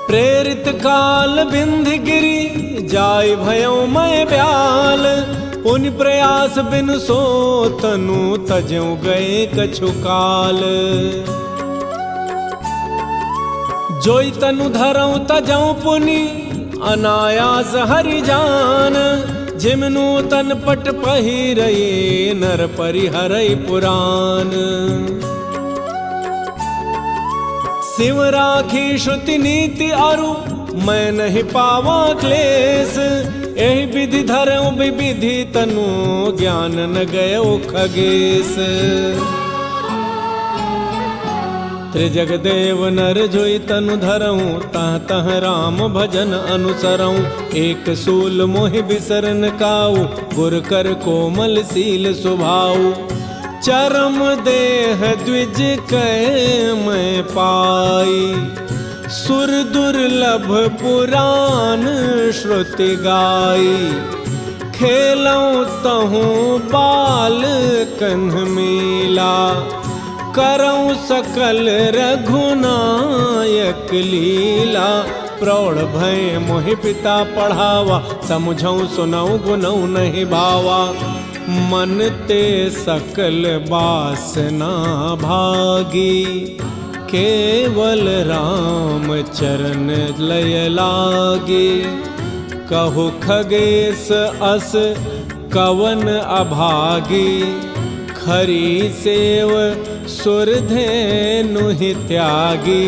प्रेरित काल बिंध गिरी जाय भयो मैं ब्याल। उन प्रयास बिन सो तनु तजऊ गए कछु काल। जोई तनु धरऊ तजऊ पुनि अनायास हरि जान। जिमनु तन पट पहिरई नर परिहरई पुराण। शिव राखी श्रुति नीति अरु मैं नहीं पावा क्लेश। यही विधि धरऊं विविधि तनु ज्ञान न गयो खगेश। त्रिजगदेव नर जोई तनु धरऊं तह तह राम भजन अनुसरऊं। एक सूल मोहि बिसरन काऊ गुर कर कोमल सील सुभाऊ। चरम देह द्विज कह मैं पाई सुर दुर्लभ पुराण श्रुति गाई। खेलऊं तहूँ बाल कन्ह मेला करऊं सकल रघुनायक लीला। प्रौढ़ भय मोहि पिता पढ़ावा समझऊं सुनऊं गुनऊं नहीं भावा। मन ते सकल वासना भागी केवल राम चरण लय लागे। कहु खगेश अस कवन अभागी खरी सेव सुरधेनु हि त्यागी।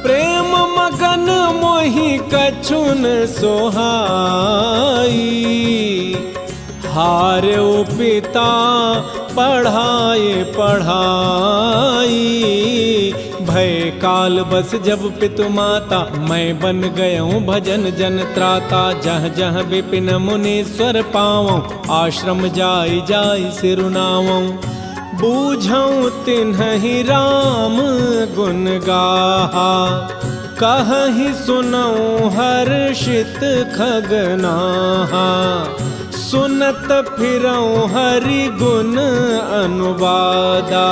प्रेम मगन मोहि कछुन सोहाई हार्यो पिता पढ़ाए पढ़ाई। भय काल बस जब पितु माता मैं बन गयूं भजन जन त्राता। जह जह विपिन मुनीश्वर पावऊं आश्रम जाई जाई सिरुनावऊं। बूझऊं तिन्हि राम गुण गाहा कहहि सुनऊं हर्षित खगनाहा। सुनत फिरऊं हरि गुण अनुवादा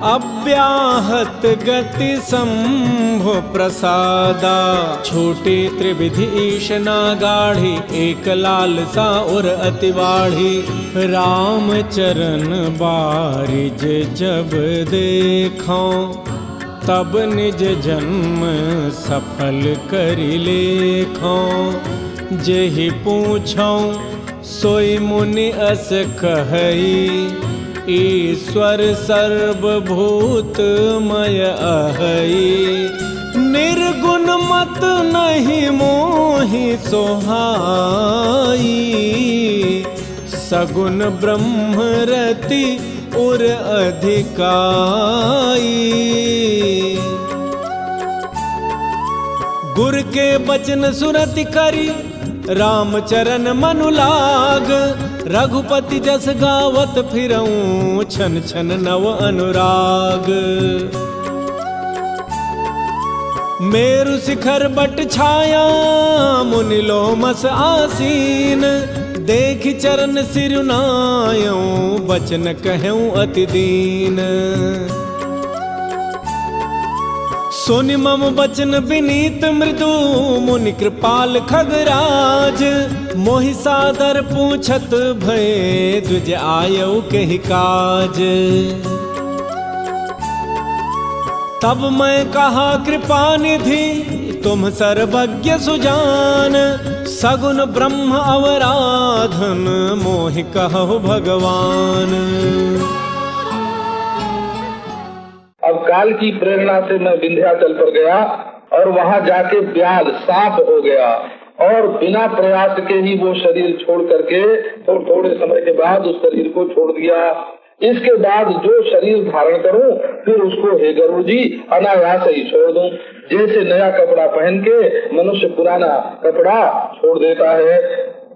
अव्याहत गति शंभु प्रसादा। छोटी त्रिविधि ईशना गाढ़ी एक लालसा और अति बाढ़ी। राम चरण बारिज जब देखूं तब निज जन्म सफल करि लेखूं। जेहि पूछूं सोई मुनि अस कहई ईश्वर सर्वभूतमय अहई। निर्गुण मत नहीं मोहि सोहाई सगुण ब्रह्म रति उर अधिकाई। गुर के बचन सुरति करी राम चरण मनु लाग। रघुपति जस गावत फिरऊं छन छन नव अनुराग। मेरु शिखर बट छाया मुनि लोमस आसीन। देखि चरण सिरुनायूं बचन कहूं अति दीन। सुनि मम बचन विनीत मृदु मुनि कृपाल खगराज। मोहि सादर पूछत भय द्विज आयऊ कहि काज। तब मैं कहा कृपा निधि तुम सर्वज्ञ सुजान। सगुन ब्रह्म अवराधन मोहि कहो भगवान। अब काल की प्रेरणा से मैं विंध्याचल पर गया और वहाँ जाके ब्याल सांप हो गया और बिना प्रयास के ही वो शरीर छोड़ करके थोड़े समय के बाद उस शरीर को छोड़ दिया। इसके बाद जो शरीर धारण करूं फिर उसको हे गरुड़ जी अनायास ही छोड़ दूं। जैसे नया कपड़ा पहन के मनुष्य पुराना कपड़ा छोड़ देता है।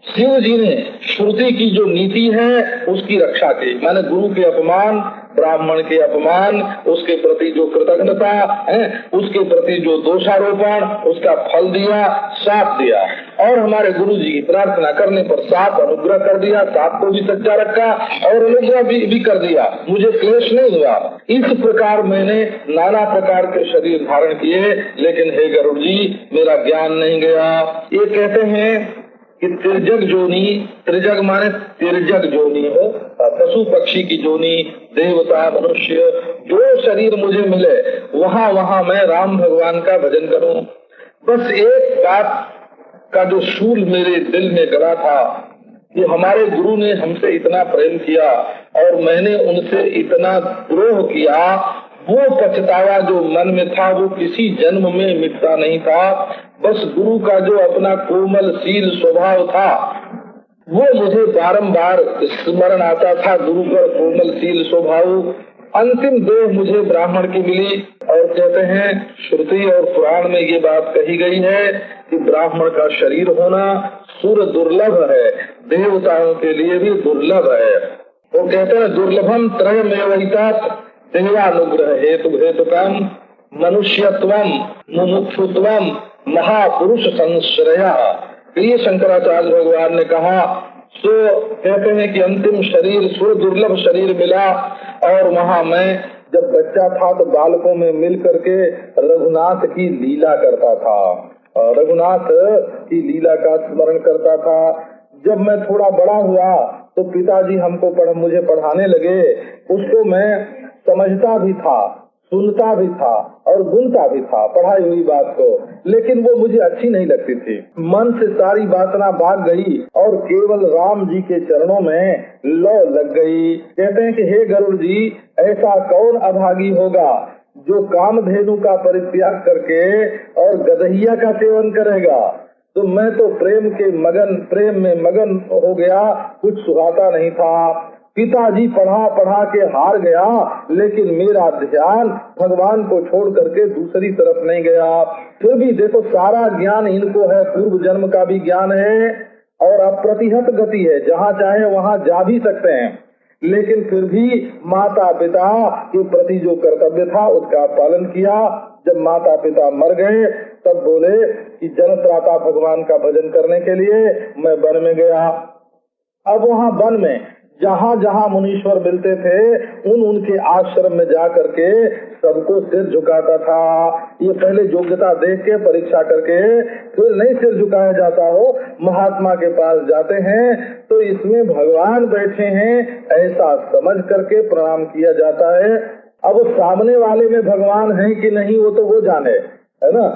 शिव जी ने श्रुति की जो नीति है उसकी रक्षा की। मैंने गुरु के अपमान ब्राह्मण के अपमान उसके प्रति जो कृतज्ञता है उसके प्रति जो दोषारोपण उसका फल दिया साथ दिया और हमारे गुरु जी की प्रार्थना करने पर साफ अनुग्रह कर दिया, साफ को भी सच्चा रखा और अनुग्रह भी कर दिया, मुझे क्लेश नहीं हुआ। इस प्रकार मैंने नाना प्रकार के शरीर धारण किए, लेकिन हे गरुड़ जी मेरा ज्ञान नहीं गया। ये कहते हैं कि तिर्जग जोनी, तिर्जग माने तिर्जग जोनी हो, पशु पक्षी की जोनी, देवता मनुष्य, जो शरीर मुझे मिले वहाँ वहाँ मैं राम भगवान का भजन करूं। बस एक बात का जो शूल मेरे दिल में गड़ा था कि हमारे गुरु ने हमसे इतना प्रेम किया और मैंने उनसे इतना द्रोह किया, वो पछतावा जो मन में था वो किसी जन्म में मिटता नहीं था। बस गुरु का जो अपना कोमलशील स्वभाव था वो मुझे बारंबार स्मरण आता था, गुरु का कोमलशील स्वभाव। अंतिम देह मुझे ब्राह्मण की मिली और कहते हैं श्रुति और पुराण में ये बात कही गई है कि ब्राह्मण का शरीर होना सुर दुर्लभ है, देवताओं के लिए भी दुर्लभ है। वो कहते हैं दुर्लभम त्रयमेवैतात देवानुग्रह हेतुकम मनुष्यत्वम मुमुक्षुत्वम महापुरुष संश्रया। ये शंकराचार्य भगवान ने कहा। तो कहते हैं कि अंतिम शरीर सुर दुर्लभ शरीर मिला और वहाँ मैं जब बच्चा था तो बालकों में मिल करके रघुनाथ की लीला करता था, रघुनाथ की लीला का स्मरण करता था। जब मैं थोड़ा बड़ा हुआ तो पिताजी हमको मुझे पढ़ाने लगे, उसको मैं समझता भी था, सुनता भी था और गुनता भी था पढ़ाई हुई बात को, लेकिन वो मुझे अच्छी नहीं लगती थी। मन से सारी वासना भाग गई और केवल राम जी के चरणों में लौ लग गई। कहते हैं कि हे गरुड़ जी, ऐसा कौन अभागी होगा जो कामधेनु का परित्याग करके और गदहिया का सेवन करेगा। तो मैं तो प्रेम में मगन हो गया, कुछ सुहाता नहीं था। पिताजी पढ़ा के हार गया, लेकिन मेरा ध्यान भगवान को छोड़ करके दूसरी तरफ नहीं गया। फिर भी देखो सारा ज्ञान इनको है, पूर्व जन्म का भी ज्ञान है और अप्रतिहत गति है, जहाँ चाहे वहाँ जा भी सकते हैं। लेकिन फिर भी माता पिता के प्रति जो कर्तव्य था उसका पालन किया। जब माता पिता मर गए तब बोले कि जनत्राता भगवान का भजन करने के लिए मैं वन में गया। अब वहाँ वन में जहाँ जहाँ मुनीश्वर मिलते थे उनके आश्रम में जा करके सबको सिर झुकाता था। ये पहले योग्यता देख के परीक्षा करके फिर नहीं सिर झुकाया जाता हो, महात्मा के पास जाते हैं तो इसमें भगवान बैठे हैं ऐसा समझ करके प्रणाम किया जाता है। अब सामने वाले में भगवान है कि नहीं वो तो वो जाने, है ना।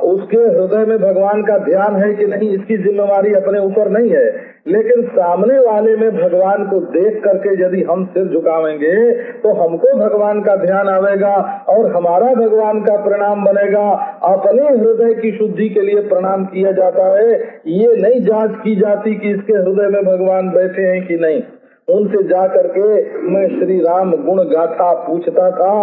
उसके हृदय में भगवान का ध्यान है कि नहीं इसकी जिम्मेवारी अपने ऊपर नहीं है, लेकिन सामने वाले में भगवान को देख करके यदि हम सिर झुकावेंगे तो हमको भगवान का ध्यान आवेगा और हमारा भगवान का प्रणाम बनेगा। अपने हृदय की शुद्धि के लिए प्रणाम किया जाता है, ये नहीं जांच की जाती कि इसके हृदय में भगवान बैठे हैं कि नहीं। उनसे जा करके मैं श्री राम गुण गाथा पूछता था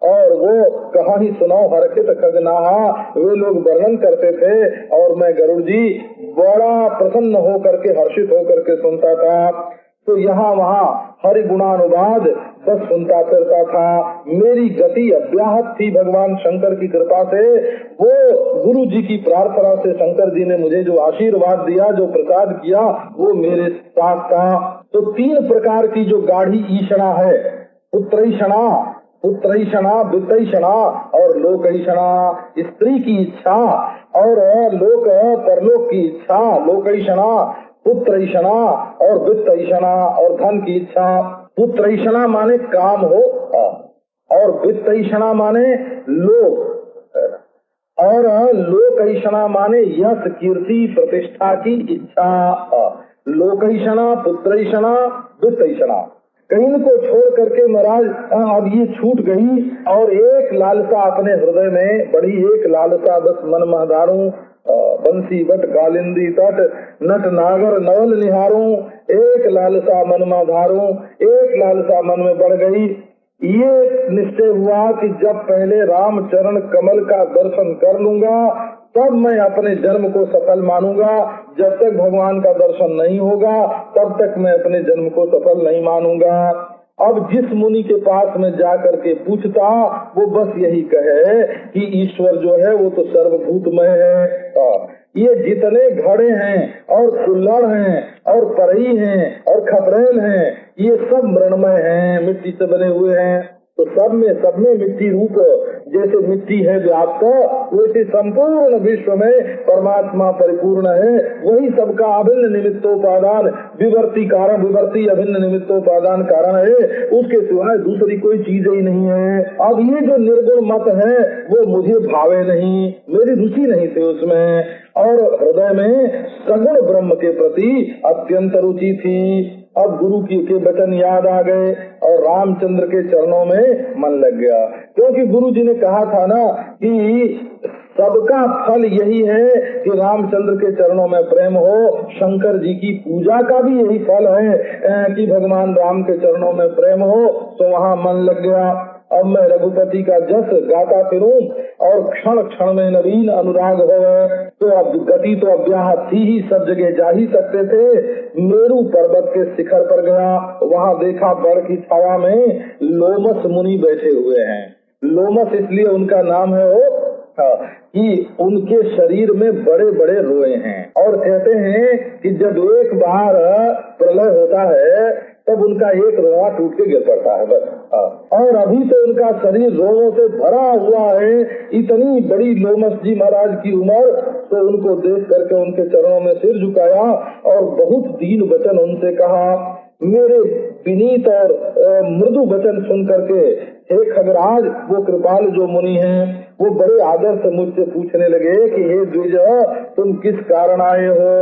और वो कहा ही सुनाओ हरखित खगनाहा वे लोग वर्णन करते थे और मैं गरुड़ जी बड़ा प्रसन्न हो करके हर्षित हो करके सुनता था। तो यहाँ वहाँ हरि गुणानुवाद बस सुनता फिरता था। मेरी गति अव्याहत थी भगवान शंकर की कृपा से। वो गुरु जी की प्रार्थना से शंकर जी ने मुझे जो आशीर्वाद दिया, जो प्रसाद किया, वो मेरे साथ था। तो 3 प्रकार की जो गाढ़ी ईषणा है, पुत्रैषणा, वित्तैषणा और लोकैषणा। स्त्री की इच्छा और लोक परलोक की इच्छा, लोकैषणा, पुत्रैषणा और वित्तैषणा और धन की इच्छा। पुत्रैषणा माने काम हो और वित्तैषणा माने लोक और लोकैषणा माने यश कीर्ति प्रतिष्ठा की इच्छा। लोकैषणा, पुत्रैषणा, वित्तैषणा। कहीं को छोड़ करके महाराज अब ये छूट गई और एक लालसा अपने हृदय में बड़ी, एक लालसा बस मन महदारूं, बंसी बट कालिंदी तट नट नागर नवल निहारूं। एक लालसा मन में धारूं, एक लालसा मन में बढ़ गई। ये निश्चय हुआ कि जब पहले राम चरण कमल का दर्शन कर लूंगा तब मैं अपने जन्म को सफल मानूंगा। जब तक भगवान का दर्शन नहीं होगा तब तक मैं अपने जन्म को सफल नहीं मानूंगा। अब जिस मुनि के पास में जा करके पूछता वो बस यही कहे कि ईश्वर जो है वो तो सर्वभूतमय है। ये जितने घड़े हैं और कुल्हड़ हैं और परई हैं और खपरेल हैं, ये सब मृणमय हैं, मिट्टी से बने हुए हैं। तो सब में मिट्टी रूप जैसे मिट्टी है व्याप्त, वैसे संपूर्ण विश्व में परमात्मा परिपूर्ण है। वही सबका अभिन्न निमित्तोपादान विवर्ती कारण, विवर्ती अभिन्न निमित्तोपादान कारण है, उसके सिवाय दूसरी कोई चीज ही नहीं है। अब ये जो निर्गुण मत है वो मुझे भावे नहीं, मेरी रुचि नहीं थी उसमें, और हृदय में सगुण ब्रह्म के प्रति अत्यंत रुचि थी। अब गुरु के वचन याद आ गए और रामचंद्र के चरणों में मन लग गया, क्योंकि गुरु जी ने कहा था ना कि सबका फल यही है कि रामचंद्र के चरणों में प्रेम हो। शंकर जी की पूजा का भी यही फल है कि भगवान राम के चरणों में प्रेम हो। तो वहाँ मन लग गया। अब मैं रघुपति का जस गाता फिरूं और क्षण क्षण में नवीन अनुराग हो। तो अब गति तो अव्याहत थी ही, सब जगह जा ही सकते थे। मेरू पर्वत के शिखर पर गया, वहाँ देखा बड़ की छाया में लोमस मुनि बैठे हुए हैं। लोमस इसलिए उनका नाम है वो कि उनके शरीर में बड़े बड़े रोए हैं, और कहते हैं कि जब एक बार प्रलय होता है तब उनका एक रोआ टूट के गिर पड़ता है बस। और अभी तो उनका शरीर रोमों से भरा हुआ है। इतनी बड़ी लोमस जी महाराज की उम्र, तो उनको देख करके उनके चरणों में सिर झुकाया और बहुत दीन वचन उनसे कहा। मेरे विनीत और मृदु वचन सुन करके हे खगराज, वो कृपाल जो मुनि हैं, वो बड़े आदर से मुझसे पूछने लगे कि हे द्विज, तुम किस कारण आए हो?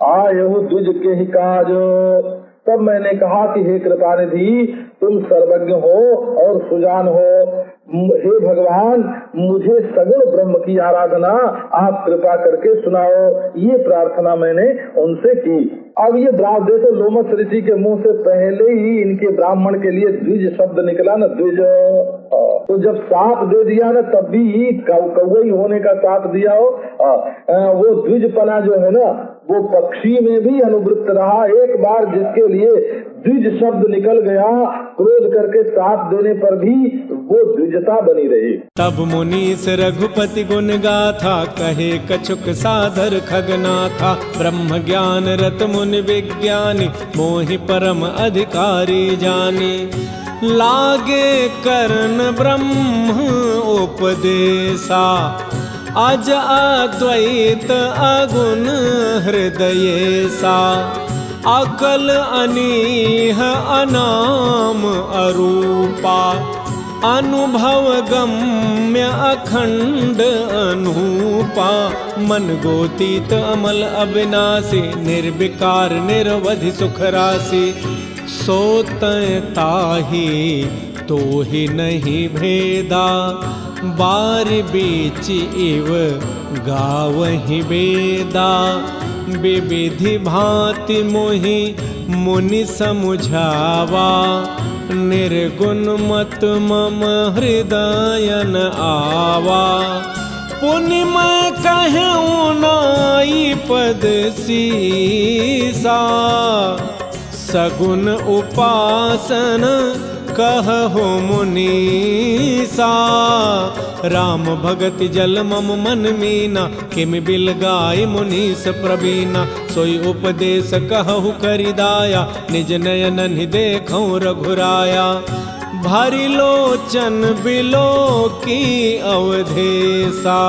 आए हो द्विज के ही काज। तब मैंने कहा कि हे कृपानिधि, तुम सर्वज्ञ हो और सुजान हो। हे भगवान, मुझे सगुण ब्रह्म की आराधना आप कृपा करके सुनाओ, ये प्रार्थना मैंने उनसे की। अब ये देखो, लोमस ऋषि के मुंह से पहले ही इनके ब्राह्मण के लिए द्विज शब्द निकला ना, द्विज। तो जब साप दे दिया ना, तब भी कौवई होने का साप दिया हो। वो द्विजपना जो है ना, वो पक्षी में भी अनुवृत्त रहा। एक बार जिसके लिए द्विज शब्द निकल गया, क्रोध करके साप देने पर भी वो द्विजता बनी रही। तब मुनीस रघुपति गुण गाथा, कहे कछुक साधर खगनाथा। ब्रह्म ज्ञान रत मुनि विज्ञानी, मोहि परम अधिकारी जानी। लागे कर्ण ब्रह्म उपदेशा, अज अद्वैत अगुण हृदयेसा। अकल अनीह अनाम अरूपा, अनुभव गम्य अखंड अनूपा। मन गोतीत अमल अविनाशी, निर्विकार निरवधि सुख राशि। सोतय ताहि तो ही नहीं भेदा, बार बीच इव गावहि वेदा। विविधि भांति मोहि मुनि समुझावा, निर्गुण मत मम हृदय न आवा। पुण्य मैं कहूँ नाई पद सीसा, सगुण उपासन कहु मुनीसा। राम भगत जल मम मन मीना, किम बिल गाय मुनीस प्रवीणा। सोई उपदेश कहु करिदाया, निज नयन देखऊँ रघुराया। भारी लोचन बिलो की अवधेसा,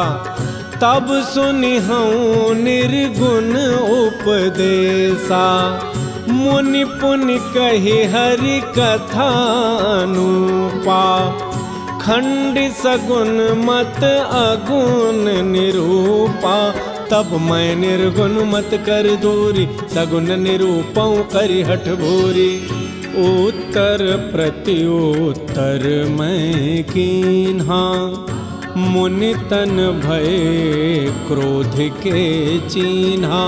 तब सुनिहऊँ निर्गुण उपदेशा। मुनि पुनि कहि हरि कथा अनुपा, खंड सगुण मत अगुण निरूपा। तब मैं निर्गुण मत कर दूरी, सगुण निरूपऊ करि हठ भूरी। उत्तर प्रत्युत्तर मैं कीन्हा, मुनि तन भय क्रोध के चीन्हा।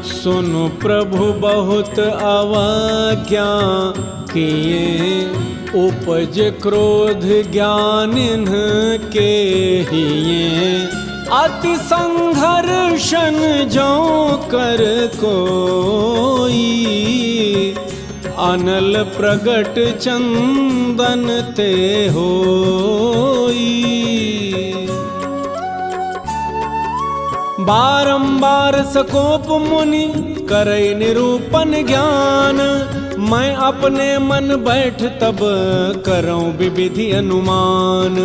सुनु प्रभु बहुत अवज्ञा किए, उपज क्रोध ज्ञान के हिये। अति संघर्षण जो कर कोई, अनल प्रगट चंदन ते होई। बारंबार सकोप मुनि करे निरूपण ज्ञान, मैं अपने मन बैठ तब करऊं विविधि अनुमान।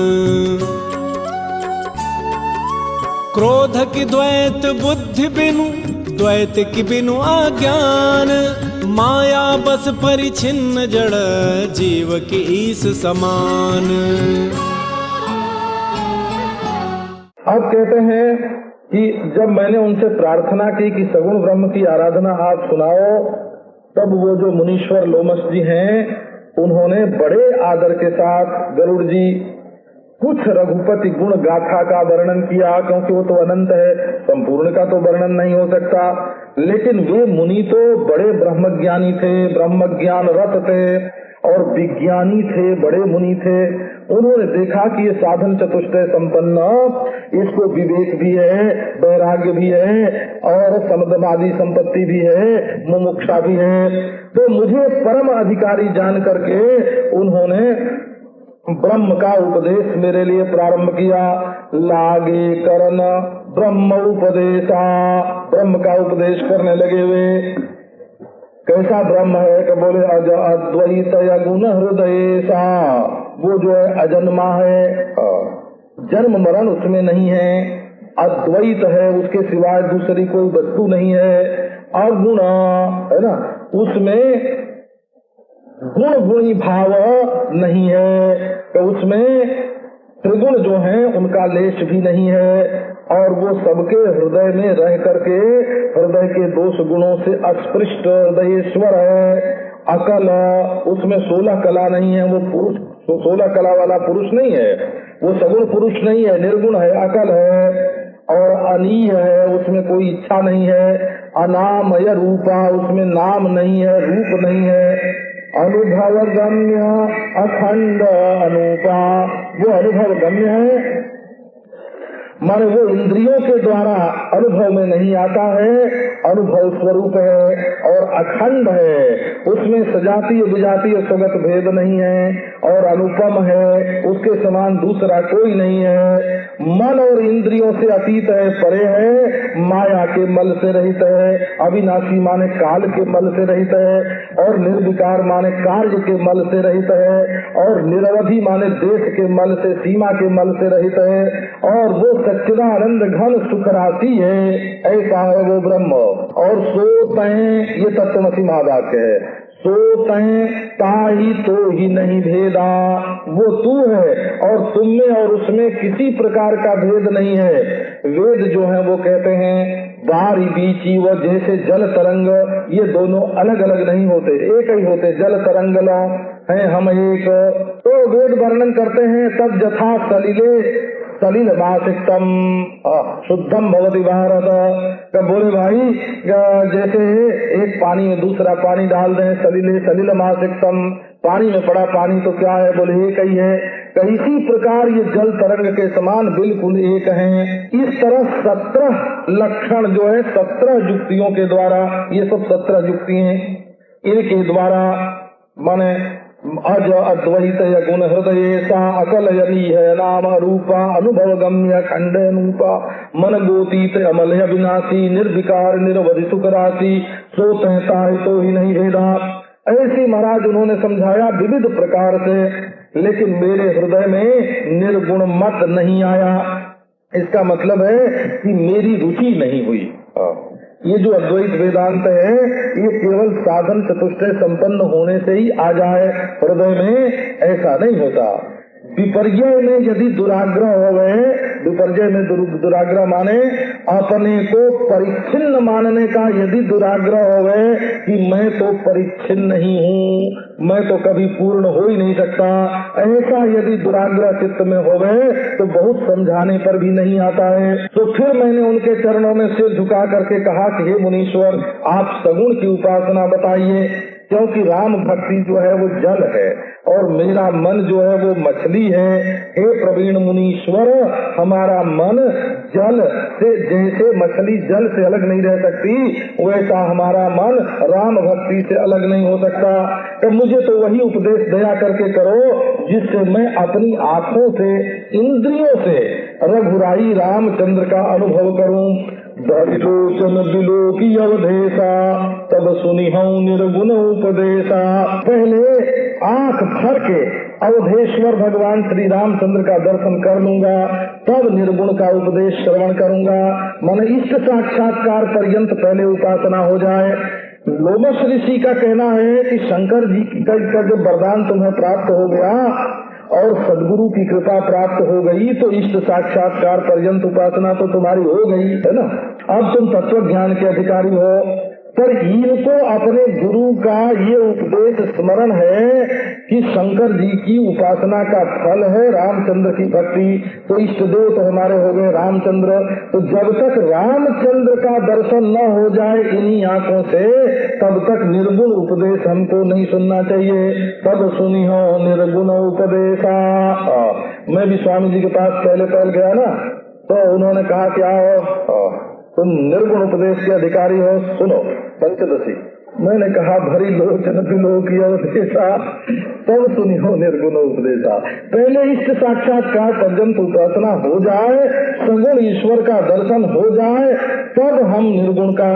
क्रोध की द्वैत बुद्धि बिनु, द्वैत की बिनु अज्ञान, माया बस परिछिन्न जड़ जीव की ईश समान। अब कहते हैं कि जब मैंने उनसे प्रार्थना की कि सगुण ब्रह्म की आराधना आप सुनाओ, तब वो जो मुनीश्वर लोमश जी हैं उन्होंने बड़े आदर के साथ गरुड़ जी कुछ रघुपति गुण गाथा का वर्णन किया, क्योंकि वो तो अनंत है, संपूर्ण का तो वर्णन नहीं हो सकता। लेकिन वे मुनि तो बड़े ब्रह्मज्ञानी थे, ब्रह्मज्ञान रत थे और विज्ञानी थे, बड़े मुनि थे। उन्होंने देखा कि ये साधन चतुष्टय संपन्न, इसको विवेक भी है, वैराग्य भी है और समदमादि संपत्ति भी है, मुमुक्षा भी है, तो मुझे परम अधिकारी जान करके उन्होंने ब्रह्म का उपदेश मेरे लिए प्रारंभ किया। लागे करन ब्रह्म उपदेशा, ब्रह्म का उपदेश करने लगे वे। कैसा ब्रह्म है कि बोले अद्वैत गुण हृदय सा, वो जो है अजन्मा है, जन्म मरण उसमें नहीं है, अद्वैत है, उसके सिवाय दूसरी कोई वस्तु नहीं है, और गुण है ना, उसमें गुण गुणी भाव नहीं है, तो उसमें त्रिगुण जो हैं उनका लेश भी नहीं है, और वो सबके हृदय में रह करके हृदय के दोष गुणों से अस्पृष्ट हृदयेश्वर है। अकल, उसमें 16 कला नहीं है, वो पुरुष 16 कला वाला पुरुष नहीं है, वो सगुण पुरुष नहीं है, निर्गुण है, अकल है। और अनीय है, उसमें कोई इच्छा नहीं है। अनामय रूपा, उसमें नाम नहीं है, रूप नहीं है। अनुभव गम्य अखंड अनूपा, वो अनुभव गम्य है, माने वो इंद्रियों के द्वारा अनुभव में नहीं आता है, अनुभव स्वरूप है और अखंड है, उसमें सजातीय विजातीय स्वगत भेद नहीं है और अनुपम है, उसके समान दूसरा कोई नहीं है। मन और इंद्रियों से अतीत है, परे है, माया के मल से रहित है, अविनाशी माने काल के मल से रहित है, और निर्विकार माने कार्य के मल से रहित है, और निरवधि माने देश के मल से, सीमा के मल से रहित है, और वो सच्चिदानंद घन सुख राशि है, ऐसा है वो ब्रह्म। और सो तय, ये तत्वमसि महावाक्य है, सो तय ताही तो ही नहीं भेदा, वो तू है और तुम में और उसमें किसी प्रकार का भेद नहीं है। वेद जो है वो कहते हैं बारी बीची व जैसे जल तरंग, ये दोनों अलग अलग नहीं होते, एक ही होते, जल तरंग है हम एक। तो वेद वर्णन करते हैं तब जथा सलिले सलिल मासिकतम शुद्धम भवति भारत। तो बोले भाई जैसे एक पानी में दूसरा पानी डाल दें, सलिले सलिल मासिकतम, पानी में पड़ा पानी तो क्या है, बोले एक ही है। तो इसी प्रकार ये जल तरंग के समान बिल्कुल एक हैं। इस तरह 17 लक्षण जो है 17 युक्तियों के द्वारा, ये सब 17 युक्ति हैं, इनके द्वारा माने अज अद्वैत गुण हृदय सा अकल यनी है नाम रूपा अनुभव गम्य खंड अनुपा मन गोतीत अमल विनाशी निर्विकार निरवधि सुख राशि सो तहता तो ही नहीं भेदा। ऐसी महाराज उन्होंने समझाया विविध प्रकार से, लेकिन मेरे हृदय में निर्गुण मत नहीं आया। इसका मतलब है कि मेरी रुचि नहीं हुई। ये जो अद्वैत वेदांत है ये केवल साधन चतुष्टय संपन्न होने से ही आ जाए हृदय में, ऐसा नहीं होता। विपर्जय में यदि दुराग्रह हो गए, विपर्जय में दुराग्रह माने अपने को परिच्छिन्न मानने का यदि दुराग्रह हो गए कि मैं तो परिच्छिन्न नहीं हूँ, मैं तो कभी पूर्ण हो ही नहीं सकता, ऐसा यदि दुराग्रह चित्त में हो गए तो बहुत समझाने पर भी नहीं आता है। तो फिर मैंने उनके चरणों में सिर झुका करके कहा कि हे मुनीश्वर आप सगुण की उपासना बताइए, क्योंकि राम भक्ति जो है वो जल है और मेरा मन जो है वो मछली है। हे प्रवीण मुनीश्वर, हमारा मन जल से, जैसे मछली जल से अलग नहीं रह सकती वैसा हमारा मन राम भक्ति से अलग नहीं हो सकता। तो मुझे तो वही उपदेश दया करके करो जिससे मैं अपनी आँखों से, इंद्रियों से रघुराई रामचंद्र का अनुभव करूं। बलिलोचन बिलोकी अवधेशा तब सुनिहूं निर्गुण उपदेशा। पहले आंख भर के अवधेश्वर भगवान श्री रामचंद्र का दर्शन कर लूंगा, तब निर्गुण का उपदेश श्रवण करूंगा। मन इष्ट साक्षात्कार पर्यंत पहले उपासना हो जाए। लोमश ऋषि का कहना है कि शंकर जी का जब वरदान तुम्हें प्राप्त हो गया और सदगुरु की कृपा प्राप्त हो गई तो इष्ट साक्षात्कार पर्यंत उपासना तो तुम्हारी हो गई है ना। अब तुम तत्व ज्ञान के अधिकारी हो, पर इनको अपने गुरु का ये उपदेश स्मरण है कि शंकर जी की उपासना का फल है रामचंद्र की भक्ति, तो इष्ट देव तो हमारे हो गए रामचंद्र। तो जब तक रामचंद्र का दर्शन न हो जाए इन्हीं आंखों से, तब तक निर्गुण उपदेश हमको नहीं सुनना चाहिए। तब सुनी हो निर्गुण उपदेशा। मैं भी स्वामी जी के पास पहले गया ना, तो उन्होंने कहा क्या हो तुम निर्गुण उपदेश के अधिकारी हो, सुनो पंचदशी। मैंने कहा भरी लोचन बिलोकी अवधेशा तब सुनी हो निर्गुण उपदेशा। पहले इष्ट साक्षात्कार पर्यंत उपासना हो जाए, सगुण ईश्वर का दर्शन हो जाए, तब हम निर्गुण का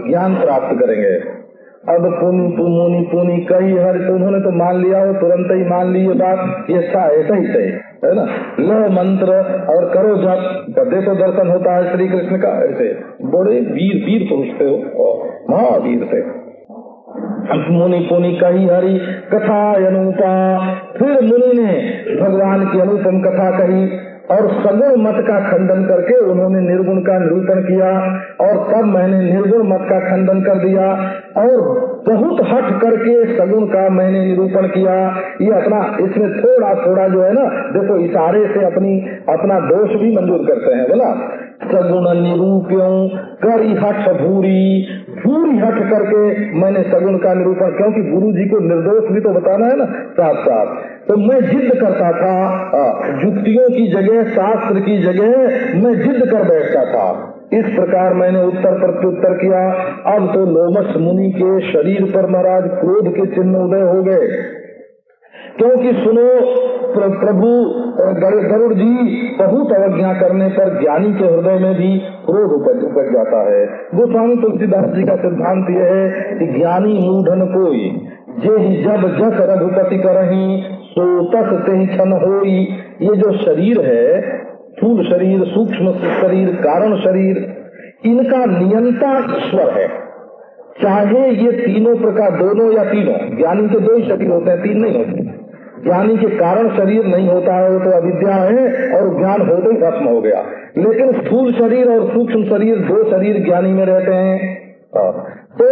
ज्ञान प्राप्त करेंगे। अब पुनी कई हर उन्होंने तो मान लिया हो, तुरंत ही मान ली ये बात, ये ऐसा ही सही है ना। लो मंत्र और करो जप, कदे तो दर्शन होता है श्री कृष्ण का। ऐसे बड़े वीर पुरुष थे हो, महावीर थे। मुनि कही हरि कथा अनुपा। फिर मुनि ने भगवान की अनुपम कथा कही और सगुण मत का खंडन करके उन्होंने निर्गुण का निरूपण किया, और तब मैंने निर्गुण मत का खंडन कर दिया और बहुत हट करके सगुण का मैंने निरूपण किया। ये अपना इसमें थोड़ा जो है ना, देखो इशारे से अपना दोष भी मंजूर करते हैं बोला। सगुण निरूप्यों करी हठ भूरी हट करके मैंने सगुण का निरूपण, क्योंकि गुरु जी को निर्दोष भी तो बताना है ना साथ साथ। तो मैं जिद करता था, युक्तियों की जगह शास्त्र की जगह मैं जिद कर बैठता था। इस प्रकार मैंने उत्तर प्रत्युत्तर किया। अब तो लोमश मुनि के शरीर पर महाराज क्रोध के चिन्ह उदय हो गए, क्योंकि सुनो प्रभु गरुड़ जी बहुत अवज्ञा करने पर ज्ञानी के हृदय में भी क्रोध उपज जाता है। गोस्वामी तुलसीदास जी का सिद्धांत यह है कि ज्ञानी मूढ़न कोई जे जब जस रघुपति करही सो तस ते क्षण होई। ये जो शरीर है, स्थूल शरीर, सूक्ष्म शरीर, कारण शरीर, इनका नियंता ईश्वर है। चाहे ये तीनों प्रकार, दोनों या तीनों, ज्ञानी के दो ही शरीर होते हैं, तीन नहीं होते। ज्ञानी के कारण शरीर नहीं होता है, वो तो अविद्या है और ज्ञान होते ही भस्म हो गया। लेकिन स्थूल शरीर और सूक्ष्म शरीर, दो शरीर ज्ञानी में रहते हैं। तो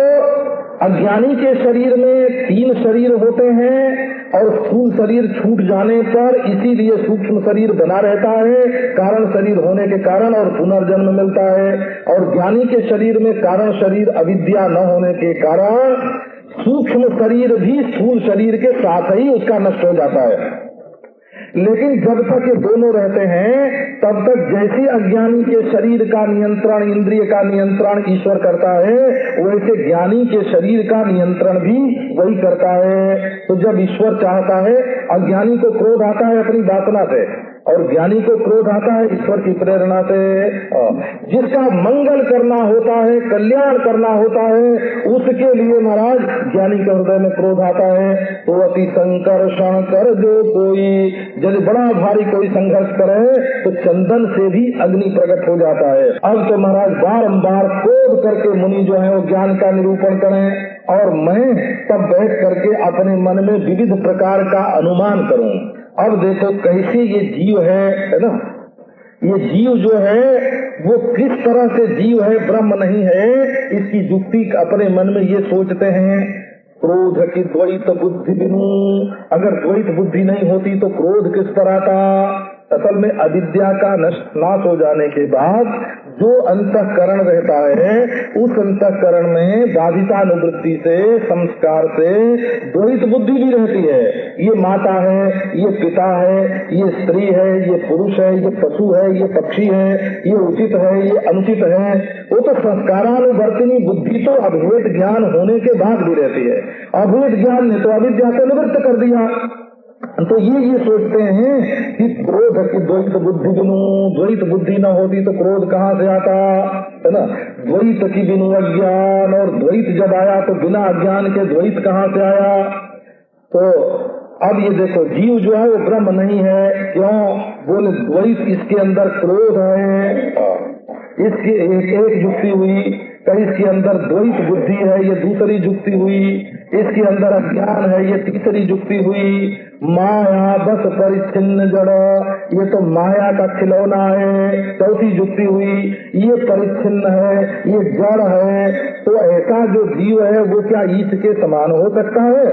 अज्ञानी के शरीर में तीन शरीर होते हैं और स्थूल शरीर छूट जाने पर इसीलिए सूक्ष्म शरीर बना रहता है, कारण शरीर होने के कारण, और पुनर्जन्म मिलता है। और ज्ञानी के शरीर में कारण शरीर अविद्या न होने के कारण सूक्ष्म शरीर भी स्थूल शरीर के साथ ही उसका नष्ट हो जाता है। लेकिन जब तक ये दोनों रहते हैं तब तक जैसे अज्ञानी के शरीर का नियंत्रण, इंद्रिय का नियंत्रण ईश्वर करता है, वैसे ज्ञानी के शरीर का नियंत्रण भी वही करता है। तो जब ईश्वर चाहता है, अज्ञानी को क्रोध आता है अपनी वासना से और ज्ञानी को क्रोध आता है ईश्वर की प्रेरणा से। जिसका मंगल करना होता है, कल्याण करना होता है, उसके लिए महाराज ज्ञानी के हृदय में क्रोध आता है। तो अति संकर्षण कर जो कोई, यदि बड़ा भारी कोई संघर्ष करे तो चंदन से भी अग्नि प्रकट हो जाता है। अब तो महाराज बारंबार क्रोध करके मुनि जो है वो ज्ञान का निरूपण करें और मैं तब बैठ करके अपने मन में विविध प्रकार का अनुमान करूं। अब देखो कैसे ये जीव है ना, ये जीव जो है वो किस तरह से जीव है, ब्रह्म नहीं है। इसकी युक्ति अपने मन में ये सोचते हैं, क्रोध की द्वैत बुद्धि बिनु, अगर द्वैत बुद्धि नहीं होती तो क्रोध किस पर आता। असल में अविद्या का नाश हो जाने के बाद जो अंतःकरण रहता है, उस अंतःकरण में बाधितानुवृत्ति से, संस्कार से द्वैत बुद्धि भी रहती है। ये माता है, ये पिता है, ये स्त्री है, ये पुरुष है, ये पशु है, ये पक्षी है, ये उचित है, ये अनुचित है। वो तो संस्कारानुवर्तिनी बुद्धि तो अभेद ज्ञान होने के बाद भी रहती है। अभेद ज्ञान ने तो अविद्या को निवृत्त कर दिया, तो ये सोचते हैं कि क्रोध की द्वैत बुद्धि बिनु, द्वैत बुद्धि न होती तो क्रोध कहाँ से आता, है ना। द्वैत की बिनु अज्ञान, और द्वैत जब आया तो बिना अज्ञान के द्वैत कहाँ से आया। तो अब ये देखो, जीव जो है वो ब्रह्म नहीं है, क्यों बोले द्वैत इसके अंदर क्रोध है, इसकी एक युक्ति हुई, कहीं इसके अंदर द्वैत बुद्धि है, ये दूसरी युक्ति हुई, इसके अंदर अज्ञान है, ये तीसरी युक्ति हुई, माया बस परिच्छिन्न जड़, ये तो माया का खिलौना है, चौथी युक्ति हुई, ये परिच्छिन्न है, ये जड़ है। तो ऐसा जो जीव है वो क्या ईश के समान हो सकता है।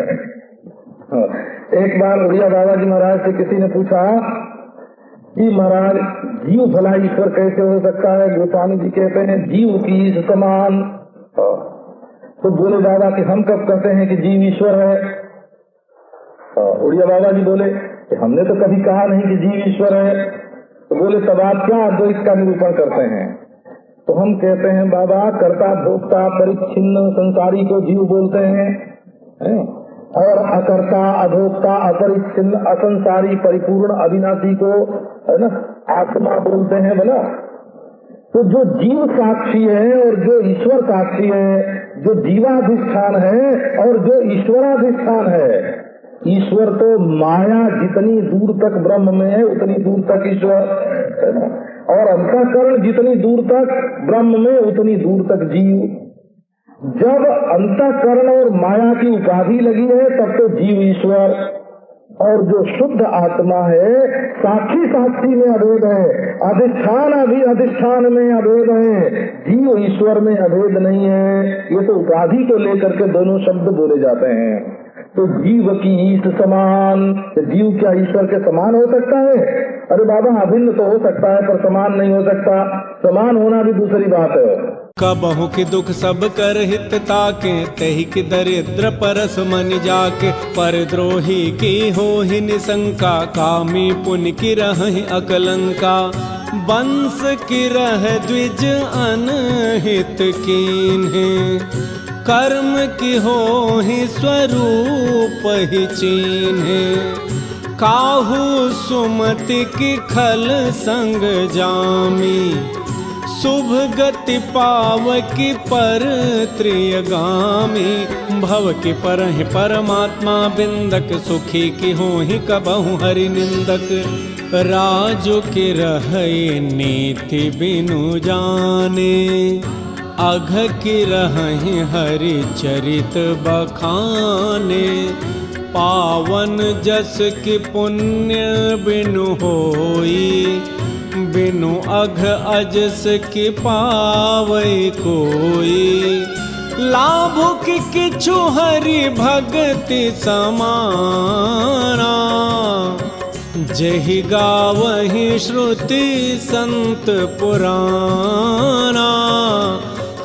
एक बार उड़िया बाबा जी महाराज से किसी ने पूछा कि महाराज जीव भला ईश्वर कैसे हो सकता है। गोस्वामी जी कहते हैं जीव की ईश समान। तो बोले बाबा कि हम कब कहते हैं कि जीव ईश्वर है। उड़िया बाबा जी बोले कि हमने तो कभी कहा नहीं कि जीव ईश्वर है। तो बोले तब आप क्या अद्वैत का निरूपण करते हैं। तो हम कहते हैं बाबा कर्ता भोक्ता परिच्छिन्न संसारी को जीव बोलते हैं, और अकर्ता अभोक्ता अपरिच्छिन्न असंसारी परिपूर्ण अविनाशी को, है ना, आत्मा बोलते हैं बोला। तो जो जीव साक्षी है और जो ईश्वर साक्षी है, जो जीवाधिष्ठान है और जो ईश्वराधिष्ठान है, ईश्वर तो माया जितनी दूर तक ब्रह्म में है उतनी दूर तक ईश्वर, है ना, और अंतःकरण जितनी दूर तक ब्रह्म में उतनी दूर तक जीव। जब अंतःकरण और माया की उपाधि लगी है तब तो जीव ईश्वर, और जो शुद्ध आत्मा है साक्षी साक्षी में अभेद है, अधिष्ठान अभी अधिष्ठान में अभेद है, जीव ईश्वर में अभेद नहीं है। ये तो उपाधि को लेकर के दोनों शब्द बोले जाते हैं। तो जीव की ईश समान, जीव क्या ईश्वर के समान हो सकता है। अरे बाबा अभिन्न तो हो सकता है पर समान नहीं हो सकता। समान होना भी दूसरी बात है। कबहु की दुख सब कर हित ताके, तही की दरिद्र परस मन जाके, परद्रोही की हो ही निशंका, कामी पुण्य की रहि अकलंका, वंश की रह द्विज अनहित कीन्हे, कर्म की हो ही स्वरूप ही चीन्हे, काहू सुमति की खल संग जामी, शुभ गति पाव की पर त्रियगामी, भव की परहि परमात्मा बिंदक, सुखी की हो ही कबहु हरि निंदक, राजो की रहै नीति बिनु जाने, अघ की रहहि हरि चरित बखाने, पावन जस की पुण्य बिनु होई, बिनु अघ अजस की पावै कोई, लाभ की किछु हरि भगति समाना, जहि गावहि श्रुति संत पुराना,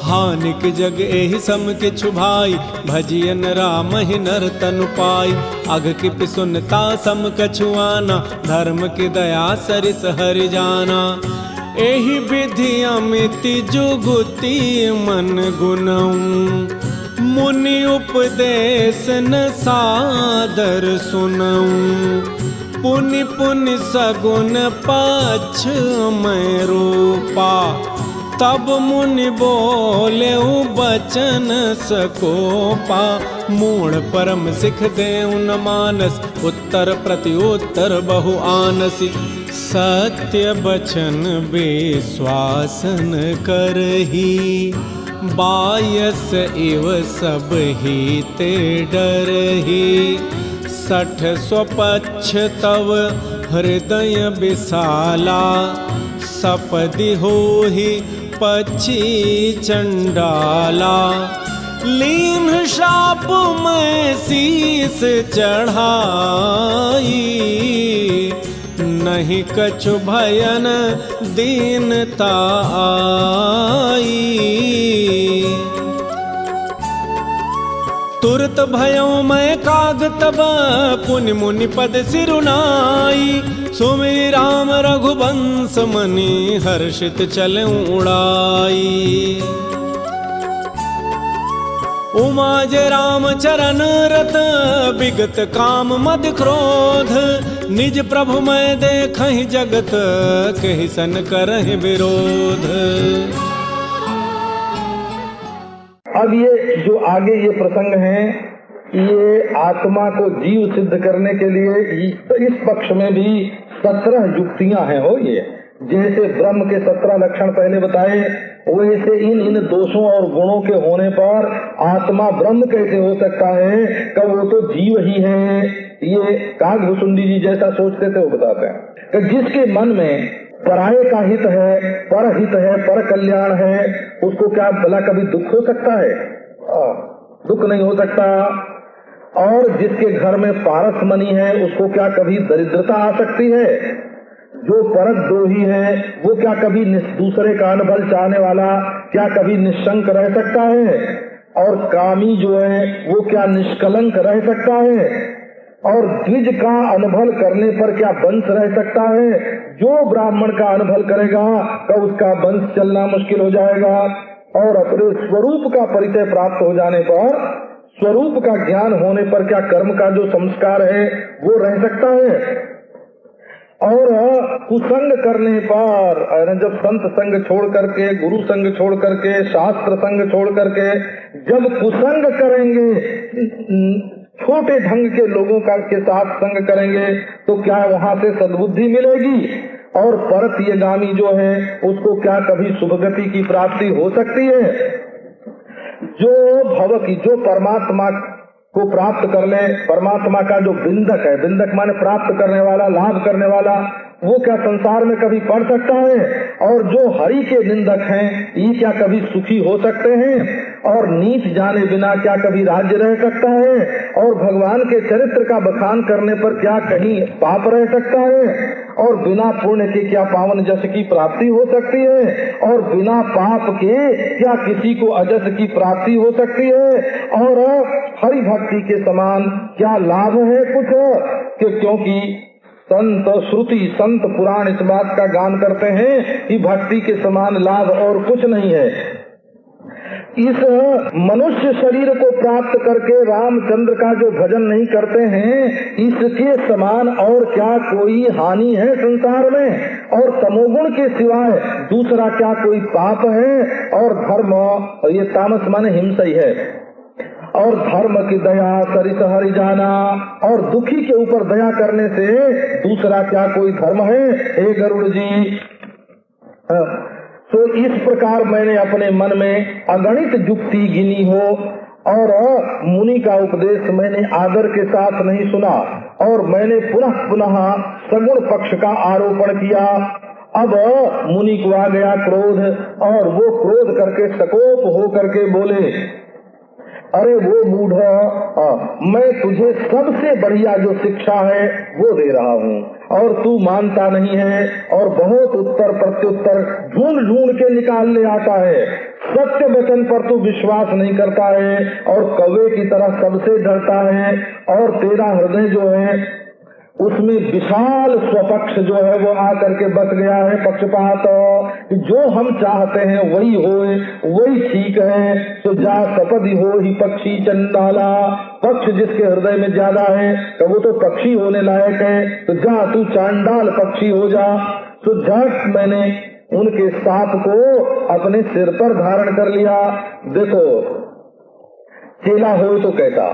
हानिक जग एहि सम किछु भाई, भजियन राम ही नर तनु पाई, अघ की पिसुनता सम कछुआना, धर्म की दया सरिस हरि जाना, एहि विधि अमिति जुगुति मन गुनऊं, मुनि उपदेश न सादर सुनऊं, पुनि पुनि सगुन पक्ष में रूपा, तब मुनि बोले बचन सकोपा, मूढ़ परम सिख देउ न मानस, उत्तर प्रति उत्तर बहु आनसी, सत्य बचन विश्वासन करही, बायस इव सब ही ते डरही, सठ स्वपक्ष तव हृदय विशाला, सपदि होहि पक्षी चंडाला, लीन शाप में शीस चढ़ाई, नहीं कछु भयन दीनता आई, तुरत भयउ मैं काग तब, पुनि मुनि पद सिरुनाई, सुमिरि राम रघुवंश मनि, हर्षित चलऊं उड़ाई, माज राम चरण रत, विगत काम मद क्रोध, निज प्रभु मैं देखहि जगत, कहि सन करहि विरोध। अब ये जो आगे ये प्रसंग है, ये आत्मा को जीव सिद्ध करने के लिए इस पक्ष में भी 17 युक्तियां हैं। हो ये जैसे ब्रह्म के 17 लक्षण पहले बताए, वैसे इन दोषों और गुणों के होने पर आत्मा ब्रह्म कैसे हो सकता है, कब वो तो जीव ही है। ये काकभुसुंडी जी जैसा सोचते थे वो बताते हैं कि जिसके मन में पराये का हित है, पर हित है, पर कल्याण है, उसको क्या भला कभी दुख हो सकता है? दुख नहीं हो सकता। और जिसके घर में पारसमणि है, उसको क्या कभी दरिद्रता आ सकती है? जो परद्रोही है वो क्या कभी दूसरे का अनबल चाहने वाला क्या कभी निशंक रह सकता है? और कामी जो है वो क्या निष्कलंक रह सकता है? और द्विज का अनबल करने पर क्या वंश रह सकता है? जो ब्राह्मण का अनबल करेगा तो उसका वंश चलना मुश्किल हो जाएगा। और अपने स्वरूप का परिचय प्राप्त हो जाने पर, स्वरूप का ज्ञान होने पर क्या कर्म का जो संस्कार है वो रह सकता है? और कुसंग करने पर, जब संत संग छोड़ करके, गुरु संग छोड़ करके, शास्त्र संग छोड़ करके जब कुसंग करेंगे, छोटे ढंग के लोगों का के साथ संग करेंगे, तो क्या वहाँ से सद्बुद्धि मिलेगी? और परत ये गामी जो है उसको क्या कभी सुभगति की प्राप्ति हो सकती है? जो भव की, जो परमात्मा को प्राप्त कर ले, परमात्मा का जो बिंदक है, बिंदक माने प्राप्त करने वाला, लाभ करने वाला, वो क्या संसार में कभी पड़ सकता है? और जो हरि के निंदक हैं, ये क्या कभी सुखी हो सकते हैं? और नीच जाने बिना क्या कभी राज्य रह सकता है? और भगवान के चरित्र का बखान करने पर क्या कहीं पाप रह सकता है? और बिना पुण्य के क्या पावन जस की प्राप्ति हो सकती है? और बिना पाप के क्या किसी को अजस की प्राप्ति हो सकती है? और हरि भक्ति के समान क्या लाभ है कुछ? क्योंकि संत श्रुति, संत पुराण इस बात का गान करते हैं कि भक्ति के समान लाभ और कुछ नहीं है। इस मनुष्य शरीर को प्राप्त करके रामचंद्र का जो भजन नहीं करते हैं, इसके समान और क्या कोई हानि है संसार में? और तमोगुण के सिवाय दूसरा क्या कोई पाप है? और धर्म, ये तामस माने हिंसा ही है। और धर्म की दया सरिस हरि जाना, और दुखी के ऊपर दया करने से दूसरा क्या कोई धर्म है? हे गरुड़ जी, तो इस प्रकार मैंने अपने मन में अगणित युक्ति गिनी हो, और मुनि का उपदेश मैंने आदर के साथ नहीं सुना, और मैंने पुनः पुनः सगुण पक्ष का आरोपण किया। अब मुनि को आ गया क्रोध, और वो क्रोध करके सकोप हो करके बोले, अरे वो मूढ़ा, मैं तुझे सबसे बढ़िया जो शिक्षा है वो दे रहा हूँ, और तू मानता नहीं है, और बहुत उत्तर प्रत्युत्तर ढूंढ ढूंढ के निकाल ले आता है। सत्य वचन पर तू विश्वास नहीं करता है, और कौवे की तरह सबसे डरता है, और तेरा हृदय जो है उसमें विशाल स्वपक्ष जो है वो आकर के बस गया है, पक्षपात। जो हम चाहते हैं वही होए, वही ठीक है। तो जा सपदि हो ही पक्षी चंडाला, पक्ष जिसके हृदय में ज्यादा है तो वो तो पक्षी होने लायक है, तो जा तू चांडाल पक्षी हो जा। तो झट मैंने उनके सांप को अपने सिर पर धारण कर लिया। देखो चेला हो तो कैसा,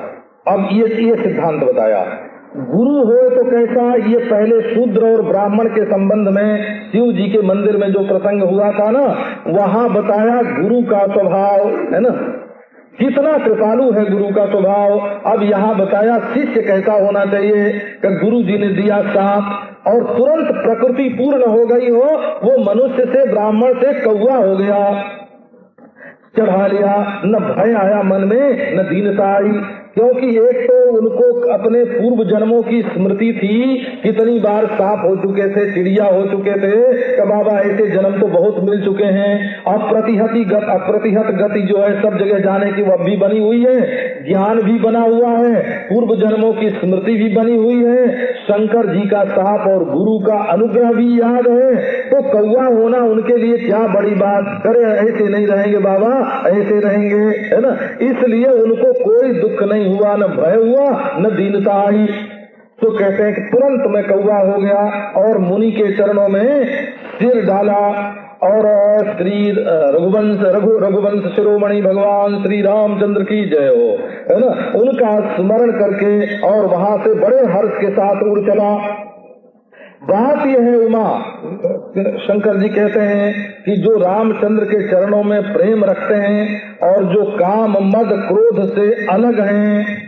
अब ये सिद्धांत बताया। गुरु हो तो कैसा, ये पहले शूद्र और ब्राह्मण के संबंध में शिव जी के मंदिर में जो प्रसंग हुआ था ना, वहाँ बताया गुरु का स्वभाव है ना, कितना कृपालु है गुरु का स्वभाव। अब यहाँ बताया शिष्य कैसा होना चाहिए, कि गुरु जी ने दिया सांप और तुरंत प्रकृति पूर्ण हो गई हो, वो मनुष्य से ब्राह्मण से कौवा हो गया, चढ़ा लिया, न भय आया मन में, न दीनता आई। क्योंकि एक तो उनको अपने पूर्व जन्मों की स्मृति थी, कितनी बार सांप हो चुके थे, चिड़िया हो चुके थे, कि बाबा ऐसे जन्म तो बहुत मिल चुके हैं। अप्रतिहत गति जो है सब जगह जाने की वह भी बनी हुई है, ज्ञान भी बना हुआ है, पूर्व जन्मों की स्मृति भी बनी हुई है, शंकर जी का साप और गुरु का अनुग्रह भी याद है। तो कौवा होना उनके लिए क्या बड़ी बात, करे ऐसे नहीं रहेंगे बाबा, ऐसे रहेंगे, है ना। इसलिए उनको कोई दुख नहीं हुआ, न भय हुआ, न दीनता आई। तो कहते हैं कि तुरंत मैं कौवा हो गया और मुनि के चरणों में सिर डाला और श्री रघुवंश शिरोमणि भगवान श्री रामचंद्र की जय हो, है ना, उनका स्मरण करके और वहां से बड़े हर्ष के साथ उड़ चला। बात यह है उमा, शंकर जी कहते हैं कि जो रामचंद्र के चरणों में प्रेम रखते हैं और जो काम मद क्रोध से अलग हैं,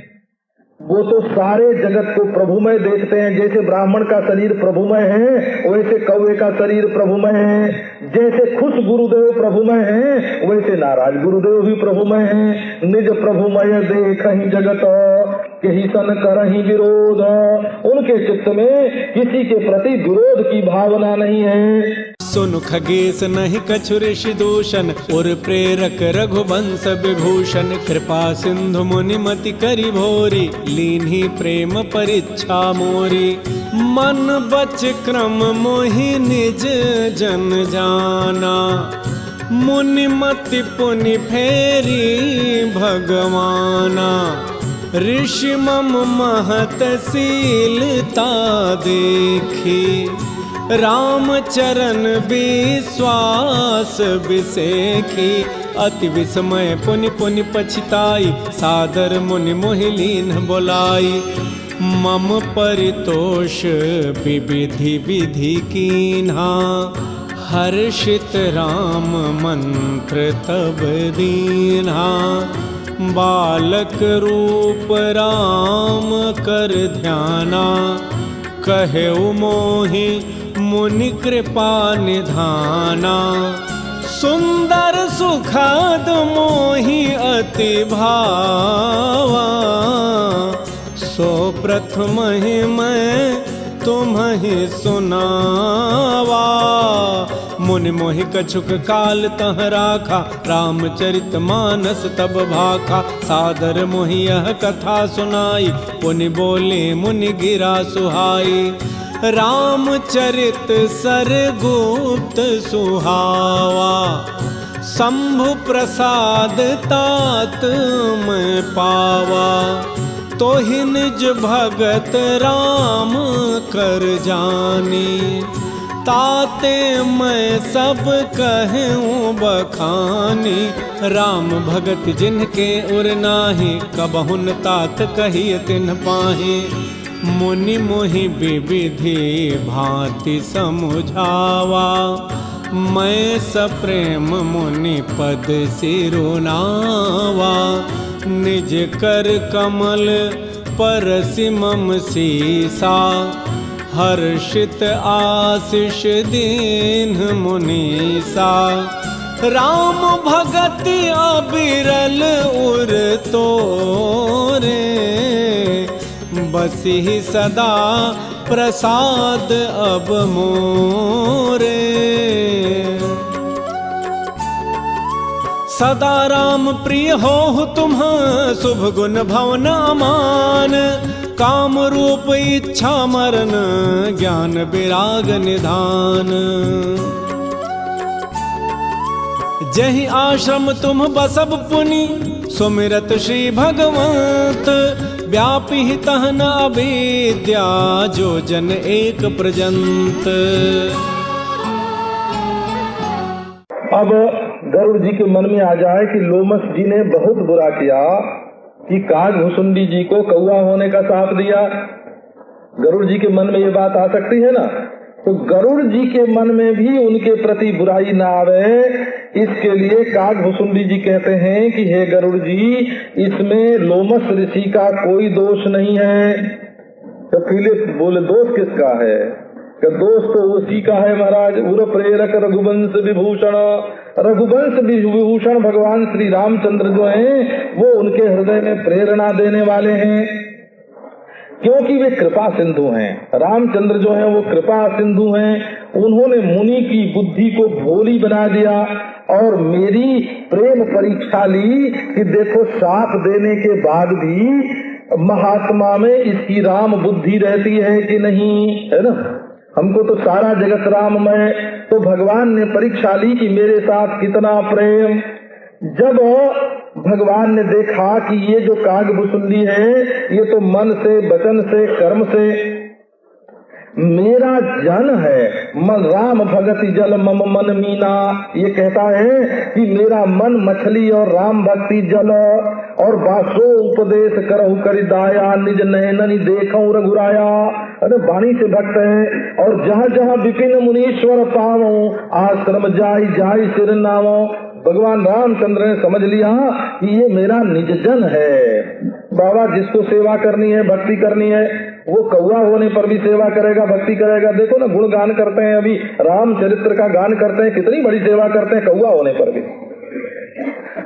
वो तो सारे जगत को प्रभुमय देखते हैं। जैसे ब्राह्मण का शरीर प्रभुमय है, वैसे कौवे का शरीर प्रभुमय है। जैसे खुश गुरुदेव प्रभुमय है, वैसे नाराज गुरुदेव भी प्रभुमय है। निज प्रभुमय देखहि जगत केहि सन करहि विरोध। उनके चित्त में किसी के प्रति विरोध की भावना नहीं है। सुनु खगेश नहीं कछु ऋषि दूषण, और प्रेरक रघुवंश विभूषण। कृपा सिंधु मुनि मति करि भोरी, लीन्ही प्रेम परीक्षा मोरी। मन बच क्रम मोहि निज जन जाना, मुनि मति पुनि फेरी भगवाना। ऋषि मम महत शीलता देखी, राम चरण विश्वास विसेखी। अति विस्मय पुनि पुनि पछिताई, सादर मुनि मोहिलीन बोलाई। मम परितोष विविधि विधि कीन्हा, हर्षित राम मंत्र तब दीन्हा। बालक रूप राम कर ध्याना, कहे मोहि मुनि कृपा निधाना। सुंदर सुखद मोहि अति भावा, सो प्रथम ही मैं तुम्हें सुनावा। मुनि मोहि कछुक काल तह राखा, रामचरित मानस तब भाखा। सादर मोहि यह कथा सुनाई, पुनि बोले मुनि गिरा सुहाई। रामचरित सरगुप्त सुहावा, शंभु प्रसाद तात मैं पावा। तोहि निज भगत राम कर जानी, ताते मैं सब कहूँ बखानी। राम भगत जिनके उर नाही, कबहुन तात कहिय तिन्ह पाहि। मुनि मोहि विविधि भांति समुझावा, मैं सप्रेम मुनि पद सिरुनावा। निज कर कमल परसि मम सीसा, हर्षित आशीष दीन मुनीसा। राम भगति अबिरल उर तोरे, बसी सदा प्रसाद अब मोरे। सदा राम प्रिय हो तुम, शुभ गुण भवन अमान। काम रूप इच्छा मरण, ज्ञान विराग निधान। जहि आश्रम तुम बसब पुनि, सुमिरत श्री भगवंत। व्यापी तह न अविद्या, जो जन एक प्रजंत। अब गरुड़ जी के मन में आ जाए कि लोमस जी ने बहुत बुरा किया कि कागभुसुंडी जी को कौवा होने का शाप दिया। गरुड़ जी के मन में ये बात आ सकती है ना। तो गरुड़ जी के मन में भी उनके प्रति बुराई ना आवे, इसके लिए कागभुसुंडी जी कहते हैं कि हे गरुड़ जी, इसमें लोमस ऋषि का कोई दोष नहीं है। तो फिलिप बोले दोष किसका है? कि दोष तो उसी का है महाराज, उर प्रेरक रघुवंश विभूषण। रघुवंश विभूषण भगवान श्री रामचंद्र जो हैं वो उनके हृदय में प्रेरणा देने वाले हैं, क्योंकि वे कृपा सिंधु हैं। रामचंद्र जो हैं वो कृपा सिंधु हैं। उन्होंने मुनि की बुद्धि को भोली बना दिया और मेरी प्रेम परीक्षा ली कि देखो शाप देने के बाद भी महात्मा में इसकी राम बुद्धि रहती है कि नहीं, है ना। हमको तो सारा जगत राममय, तो भगवान ने परीक्षा ली कि मेरे साथ कितना प्रेम। जब भगवान ने देखा कि ये जो कागभुसुंडी है ये तो मन से, वचन से, कर्म से मेरा जन है, मन राम भगति जल मम मन मीना, ये कहता है कि मेरा मन मछली और राम भक्ति जल, और बासो उपदेश करहु करि दाया, निज नयननि देखऊं रघुराया। अरे वाणी से भक्त है। और जहाँ जहाँ विपिन मुनीश्वर पावो, आश्रम जाई जाई सिर नामो। भगवान रामचंद्र ने समझ लिया कि ये मेरा निज जन है। बाबा जिसको सेवा करनी है, भक्ति करनी है, वो कौवा होने पर भी सेवा करेगा, भक्ति करेगा। देखो ना, गुणगान करते हैं, अभी रामचरित्र का गान करते हैं, कितनी बड़ी सेवा करते हैं कौवा होने पर भी।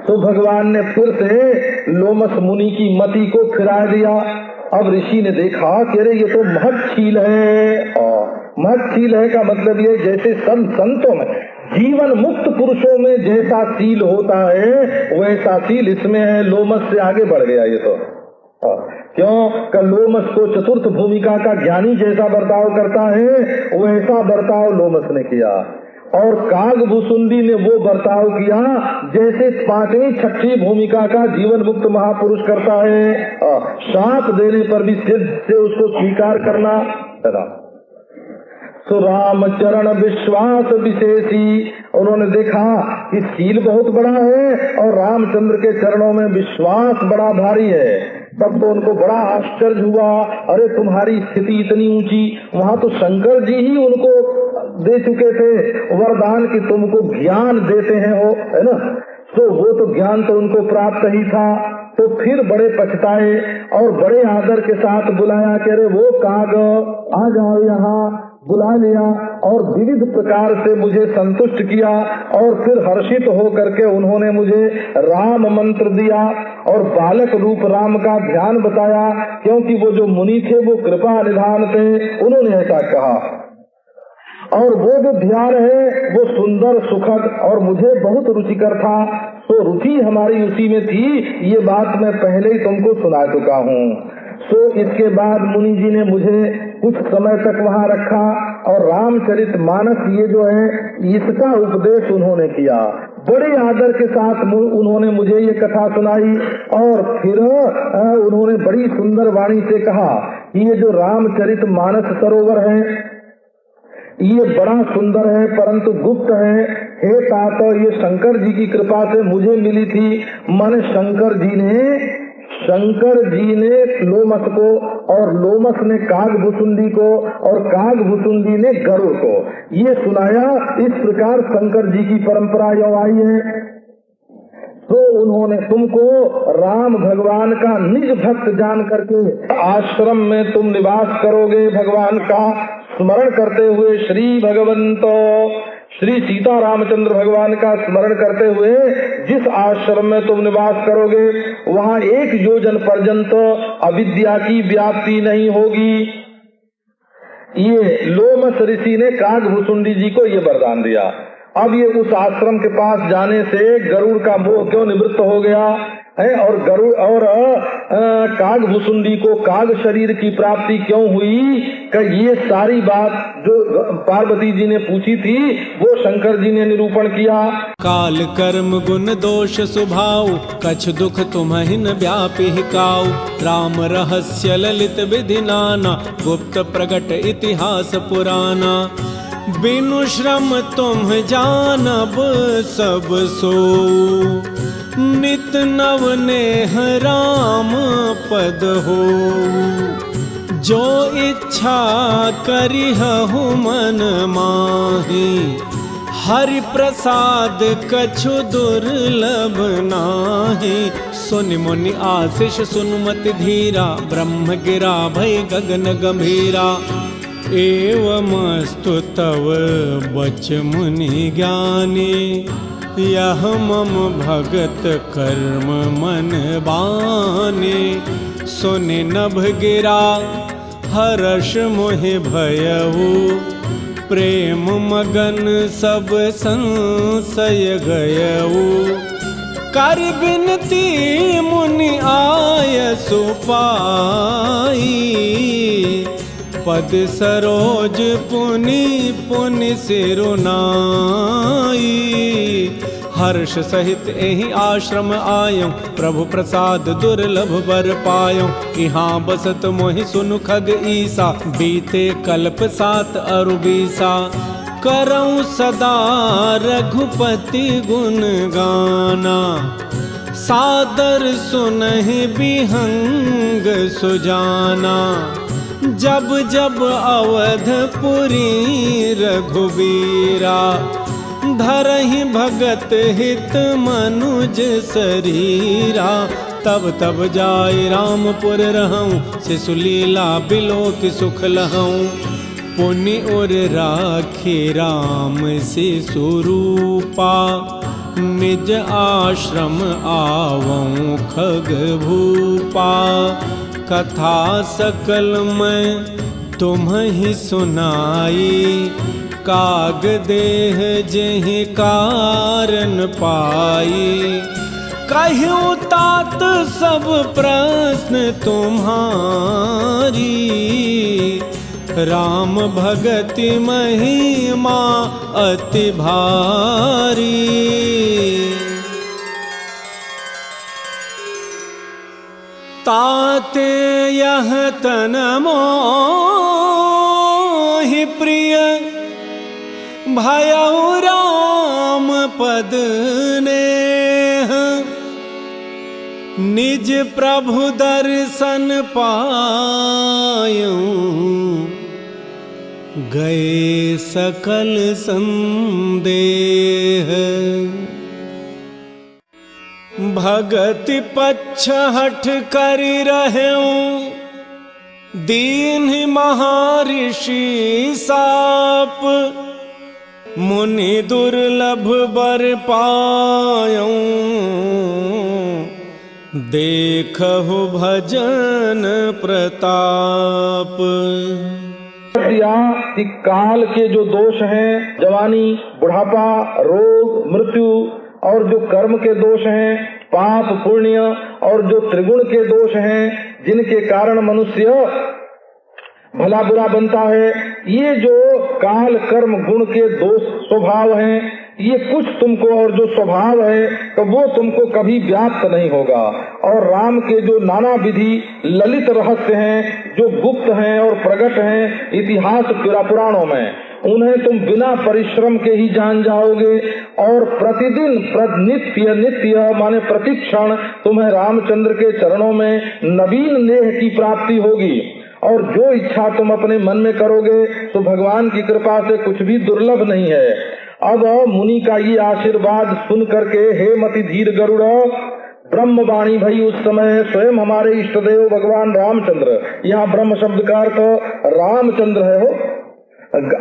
तो भगवान ने फिर से लोमस मुनि की मति को फिरा दिया। अब ऋषि ने देखा कि अरे ये तो महत्शील है। महत्शील है का मतलब ये, जैसे संतों में, जीवन मुक्त पुरुषों में जैसा शील होता है वैसा शील इसमें है। लोमस से आगे बढ़ गया ये तो। क्यों? लोमस को चतुर्थ भूमिका का ज्ञानी जैसा बर्ताव करता है वैसा बर्ताव लोमस ने किया, और कागभुसुंडी ने वो बर्ताव किया जैसे पांचवी छठी भूमिका का जीवन मुक्त महापुरुष करता है। शाप देने पर भी सिद्ध से उसको स्वीकार करना। तो राम चरण विश्वास विशेषी, उन्होंने देखा कि शील बहुत बड़ा है और रामचंद्र के चरणों में विश्वास बड़ा भारी है। तब तो उनको बड़ा आश्चर्य हुआ, अरे तुम्हारी स्थिति इतनी ऊंची। वहाँ तो शंकर जी ही उनको दे चुके थे वरदान कि तुमको ज्ञान देते हैं हो, है ना। तो वो तो ज्ञान तो उनको प्राप्त ही था। तो फिर बड़े पछताए और बड़े आदर के साथ बुलाया कि अरे वो काग आ जाओ यहाँ, बुला लिया और विविध प्रकार से मुझे संतुष्ट किया। और फिर हर्षित हो करके उन्होंने मुझे राम मंत्र दिया और बालक रूप राम का ध्यान बताया, क्योंकि वो जो मुनि थे वो कृपा निधान थे, उन्होंने ऐसा कहा। और वो जो ध्यान है वो सुंदर सुखद और मुझे बहुत रुचिकर था। तो रुचि हमारी उसी में थी, ये बात मैं पहले ही तुमको सुना चुका हूँ। तो इसके बाद मुनि जी ने मुझे कुछ समय तक वहाँ रखा और रामचरित मानस ये जो है इसका उपदेश उन्होंने किया। बड़े आदर के साथ उन्होंने मुझे ये कथा सुनाई और फिर उन्होंने बड़ी सुंदर वाणी से कहा कि ये जो रामचरित मानस सरोवर है ये बड़ा सुंदर है परंतु गुप्त है। हे तात, ये शंकर जी की कृपा से मुझे मिली थी। मन शंकर जी ने लोमस को और लोमस ने कागभुसुंडी को और कागभुसुंडी ने गरुड़ को ये सुनाया। इस प्रकार शंकर जी की परंपरा यो आई है। तो उन्होंने तुमको राम भगवान का निज भक्त जान करके आश्रम में तुम निवास करोगे। भगवान का स्मरण करते हुए श्री सीता रामचंद्र भगवान का स्मरण करते हुए जिस आश्रम में तुम निवास करोगे वहाँ 1 योजन पर्यंत अविद्या की व्याप्ति नहीं होगी। ये लोमस ऋषि ने कागभुसुंडी जी को ये वरदान दिया। अब ये उस आश्रम के पास जाने से गरुड़ का मोह क्यों निवृत्त हो गया है और गरुड़ और कागभुसुंडी को काग शरीर की प्राप्ति क्यों हुई कि ये सारी बात जो पार्वती जी ने पूछी थी वो शंकर जी ने निरूपण किया। काल कर्म गुण दोष स्वभाव कछ दुख तुम्हि न व्यापि काऊ। राम रहस्य ललित विधि नाना गुप्त प्रगट इतिहास पुराना। बिनु श्रम तुम जानब सब सो नित नव नेह राम पद हो। जो इच्छा करिहु मन माहि हरि प्रसाद कछु दुर्लभ नाहि। सुनि मुनि आशीष सुनुमति धीरा ब्रह्म गिरा भय गगन गंभीरा। एवमस्तु तव बच मुनि ज्ञानी यह मम भगत कर्म मन बाने। सुनि नभ गिरा हर्ष मोहि भयउ, प्रेम मगन सब संशय गयउ। कर बिनती मुनि आय सुपाई, पद सरोज पुनि पुनि सिरुनाई। हर्ष सहित एहि आश्रम आयौ, प्रभु प्रसाद दुर्लभ बर पायौ। यहाँ बसत मोहि सुनु खग ईसा, बीते कल्प 7 अरु 20। करऊँ सदा रघुपति गुण गाना, सादर सुनहि बिहंग सुजाना। जब जब अवधपुरी रघुबीरा, धरहि भगत हित मनुज शरीरा। तब तब जाय रामपुर रहूं, शिशुलीला बिलोक सुख लहऊं। पुनि उर राखी राम शिशु रूपा, निज आश्रम आवऊं खग भूपा। कथा सकल मैं तुम्हि सुनाई, काग देह जेहि कारण पाई। कहियो तात सब प्रश्न तुम्हारी, राम भगति महिमा अति भारी। ताते यह तन मोहि प्रिय, भयउ राम पद नेह। निज प्रभु दर्शन पायूं, गए सकल संदेह। भगति पच्छ हठ कर रहूं, दीन महर्षि साप। मुनि दुर्लभ बर पायूं, देखहु भजन प्रताप। दिया कि काल के जो दोष हैं, जवानी, बुढ़ापा, रोग, मृत्यु, और जो कर्म के दोष हैं, पाप पुण्य, और जो त्रिगुण के दोष हैं, जिनके कारण मनुष्य भला बुरा बनता है, ये जो काल कर्म गुण के दोष स्वभाव हैं, ये कुछ तुमको, और जो स्वभाव है तो वो तुमको कभी व्याप्त नहीं होगा। और राम के जो नाना विधि ललित रहस्य हैं, जो गुप्त हैं और प्रकट हैं इतिहास पुराणों में, उन्हें तुम बिना परिश्रम के ही जान जाओगे। और प्रतिदिन नित्य नित्य माने प्रतिक्षण तुम्हें रामचंद्र के चरणों में नवीन नेह की प्राप्ति होगी। और जो इच्छा तुम अपने मन में करोगे तो भगवान की कृपा से कुछ भी दुर्लभ नहीं है। अब मुनि का ये आशीर्वाद सुन करके हे मति धीर गरुड़, ब्रह्मवाणी भई उस समय स्वयं हमारे इष्ट देव भगवान रामचंद्र, यहाँ ब्रह्म शब्द का अर्थ रामचंद्र है हो,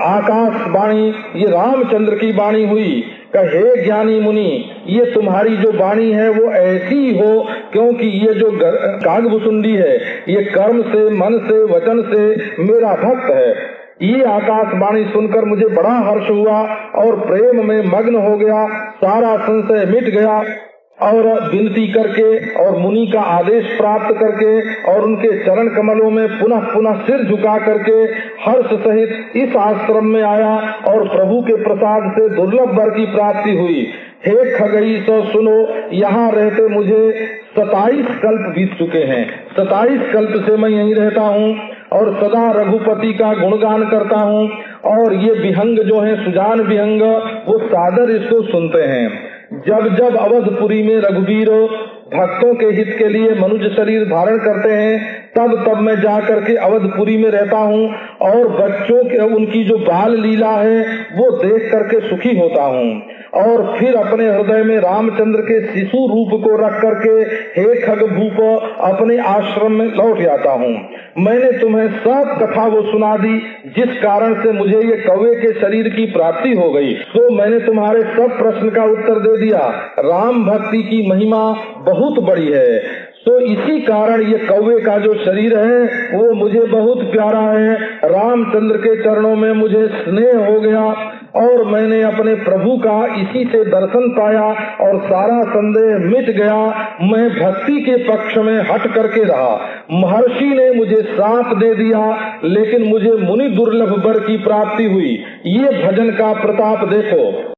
आकाश वाणी ये रामचंद्र की वाणी हुई। हे ज्ञानी मुनि, ये तुम्हारी जो वाणी है वो ऐसी हो, क्योंकि ये जो कागभुसुंडी है ये कर्म से, मन से, वचन से मेरा भक्त है। ये आकाशवाणी सुनकर मुझे बड़ा हर्ष हुआ और प्रेम में मग्न हो गया, सारा संशय मिट गया। और विनती करके और मुनि का आदेश प्राप्त करके और उनके चरण कमलों में पुनः पुनः सिर झुका करके हर्ष सहित इस आश्रम में आया और प्रभु के प्रसाद से दुर्लभ वर की प्राप्ति हुई। हे खगई सो सुनो, यहाँ रहते मुझे 27 कल्प बीत चुके हैं। 27 कल्प से मैं यहीं रहता हूँ और सदा रघुपति का गुणगान करता हूँ। और ये विहंग जो है सुजान विहंग, वो सादर इसको सुनते हैं। जब जब अवधपुरी में रघुवीर भक्तों के हित के लिए मनुज शरीर धारण करते हैं, तब तब मैं जा करके अवधपुरी में रहता हूँ और बच्चों के उनकी जो बाल लीला है वो देख करके सुखी होता हूँ। और फिर अपने हृदय में रामचंद्र के शिशु रूप को रख करके हे खगभूप अपने आश्रम में लौट जाता हूँ। मैंने तुम्हें सब कथा वो सुना दी जिस कारण से मुझे ये कौवे के शरीर की प्राप्ति हो गई। तो मैंने तुम्हारे सब प्रश्न का उत्तर दे दिया। राम भक्ति की महिमा बहुत बड़ी है। तो इसी कारण ये कौवे का जो शरीर है वो मुझे बहुत प्यारा है। रामचंद्र के चरणों में मुझे स्नेह हो गया और मैंने अपने प्रभु का इसी से दर्शन पाया और सारा संदेह मिट गया। मैं भक्ति के पक्ष में हट करके रहा। महर्षि ने मुझे श्राप दे दिया लेकिन मुझे मुनि दुर्लभ वर की प्राप्ति हुई। ये भजन का प्रताप देखो।